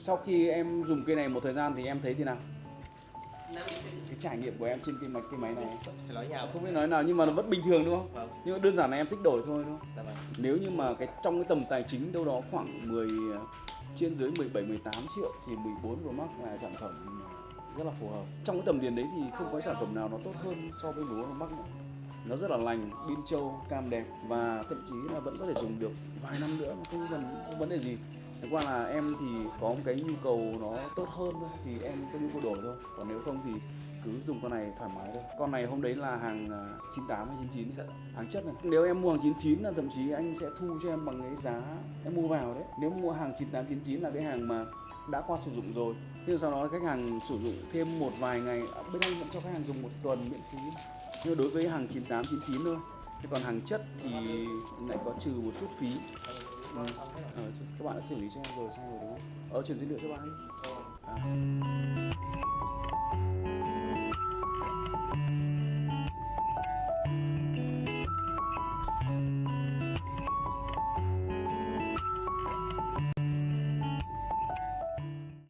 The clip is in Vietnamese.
Sau khi em dùng cây này một thời gian thì em thấy thế nào? Cái trải nghiệm của em trên cái máy này Phải nói nhau. không biết nói nào nhưng mà nó vẫn bình thường đúng không? Vâng. Nhưng mà đơn giản là em thích đổi thôi đúng không? Dạ vâng. Nếu như mà trong cái tầm tài chính đâu đó khoảng trên dưới 17 18 triệu thì 14 Pro Max là sản phẩm rất là phù hợp. Trong cái tầm tiền đấy thì không có sản phẩm nào nó tốt hơn so với 14 Pro Max nữa. Nó rất là lành, pin trâu, cam đẹp và thậm chí là vẫn có thể dùng được vài năm nữa mà không vấn đề gì. Chẳng qua là em thì có một cái nhu cầu nó tốt hơn thôi thì em có nhu cầu đổi thôi. Còn nếu không thì cứ dùng con này thoải mái thôi. Con này hôm đấy là hàng 98 hay 99 chất, hàng chất này. Nếu em mua hàng 99 là thậm chí anh sẽ thu cho em bằng cái giá em mua vào đấy. Nếu mua hàng 98 99 là cái hàng mà đã qua sử dụng rồi. Nhưng sau đó khách hàng sử dụng thêm một vài ngày, bên anh vẫn cho khách hàng dùng một tuần miễn phí. Nhưng đối với hàng 98 99 thôi. Thế còn hàng chất thì lại có trừ một chút phí. Các bạn đã xử lý cho em rồi xong rồi đúng không? Chuyển dữ liệu cho bạn đi.